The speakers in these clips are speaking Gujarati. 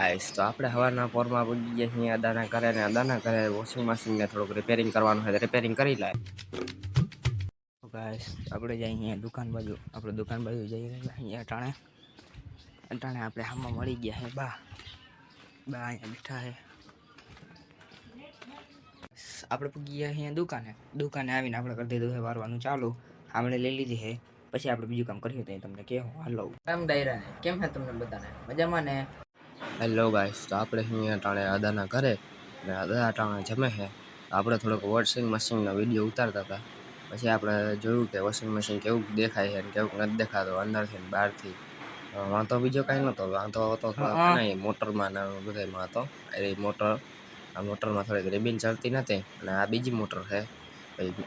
ગાઈસ તો આપણે સવારના પોરમાં પૂગી ગયા છીએ અદાના ઘરે ને અદાના ઘરે વોશિંગ મશીનને થોડુંક રિપેરિંગ કરવાનું હોય તો રિપેરિંગ કરી લાય. ગાઈસ આપણે જઈએ અહીંયા દુકાન બાજુ જઈ રહ્યા અહીંયા અટાણે આપણે હામાં મળી ગયા હે બા અહીંયા બેઠા હે. આપણે પૂગી ગયા અહીંયા દુકાને આવીને આપણે કરી દીધું છે વારવાનું ચાલુ. આપણે લઈ લીધી છે પછી આપણે બીજું કામ કર્યું હતું તમને કેવું હાલો કામ ડાયરા ને કેમ છે તમને બધાને મજામાં ને. હેલો ગાઈસ તો આપણે અહીંયા ટાણે અદાના ઘરે ને અદા ટાણે જમે છે. આપણે થોડોક વોશિંગ મશીનનો વિડીયો ઉતારતા હતા પછી આપણે જોયું કે વોશિંગ મશીન કેવું દેખાય છે ને કેવું નથી દેખાતું અંદરથી ને બહારથી. વાંધો બીજો કાંઈ નહોતો, વાંધો હતો નહીં મોટરમાં ને બધામાં હતો. એ મોટરમાં થોડીક રિબિન ચડતી નથી અને આ બીજી મોટર છે.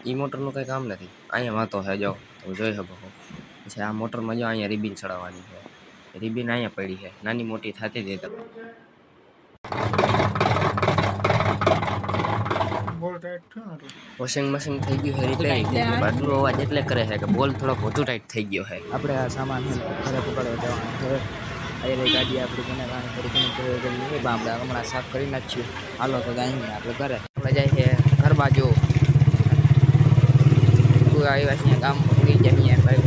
એ મોટરનું કંઈ કામ નથી. અહીંયા વાંધો છે જો તમે જોઈ શકો. પછી આ મોટરમાં જો અહીંયા રિબિન ચડાવવાની છે. રિબિન અહીંયા પડી છે નાની મોટી થતી હતી. વોશિંગ મશીન થઈ ગયું છે રિપેરિંગ. આટલો અવાજ એટલે કરે છે કે બોલ થોડોક વધુ ટાઈટ થઈ ગયો છે. આપણે આ સામાન ઘરે પકડવા જવાનું છે. અહીં ગાડી આપણી બનાવવાની થોડી આપણે હમણાં સાફ કરી નાખ્યું. હાલો તો ગાઈને આપણે ઘરે આપણે જાય છે ઘર બાજુ આવ્યા છીએ ગામ ઉગી જાય ભાઈ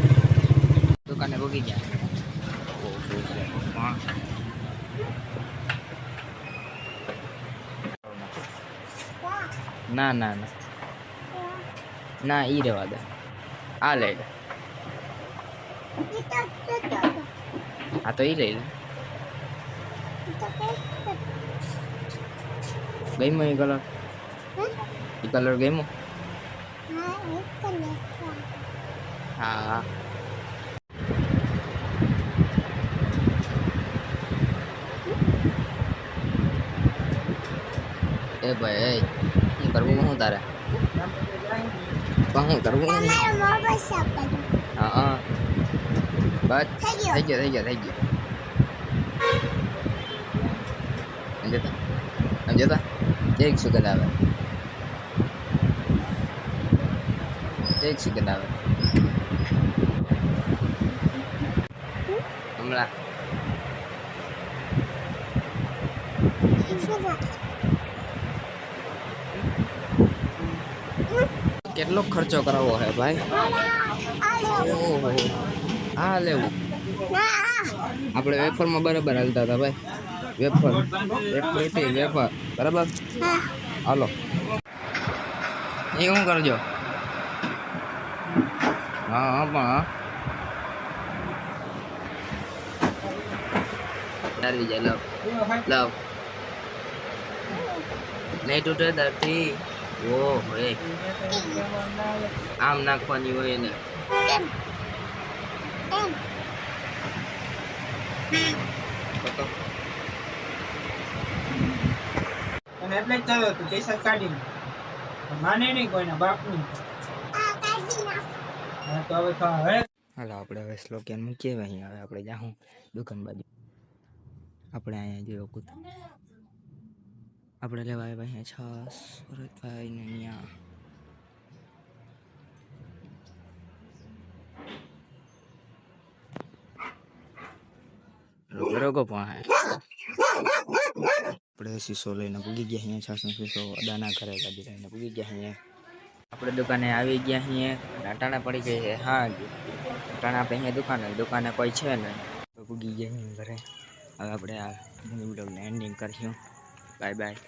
દુકાને ઉગી ગયા. ના ના ના ના ઈ રેવા દે આ લઈ લે. હા તો ઈ લઈ લે. ગમ્યો એ કલર? એ કલર ગમ્યો? હા એ ભાઈ એ કરવું શું તારે? શું કરવું? હા બસ થઈ ગયો સમજતા એક સુગંધ આવે હમણાં કેટલો ખર્ચો કરાવવો હે ભાઈ? હા લેવું આપણે વેફરમાં બરાબર હાલતા હતા ભાઈ. વેફર બરાબર હાલો એ શું કરજો. હા પણ ડાલી જાય લવ નહીં તૂટે દરથી. ઓ હોય આમ નાખવાની હોય ને એટલે જ થયો હતું પૈસા કાઢીને માને નહીં કોઈના બાપની. હાલો આપણે હવે સ્લોકેન મૂકીએ અહીંયા. હવે આપણે જાઉં દુકાન બાજુ. આપણે અહીંયા જોયો કુત આપણે લેવા આવ્યા અહીંયા છાસ ભરતભાઈ ને અહીંયા રોગો પણ આપણે શીશો લઈને પૂગી ગયા અહીંયા. છાસનો શીશો અદાના ઘરે કાઢી લઈને પૂગી ગયા અહીંયા. આપણે દુકાને આવી ગયા અહીંયા. અટાણે પડી ગઈ છે હા અટાણે આપણે અહીંયા દુકાને કોઈ છે ને પૂગી ગયા અહીંયા ઘરે. હવે આપણે આ બ્લોગને એન્ડિંગ કરીશું. Bye bye.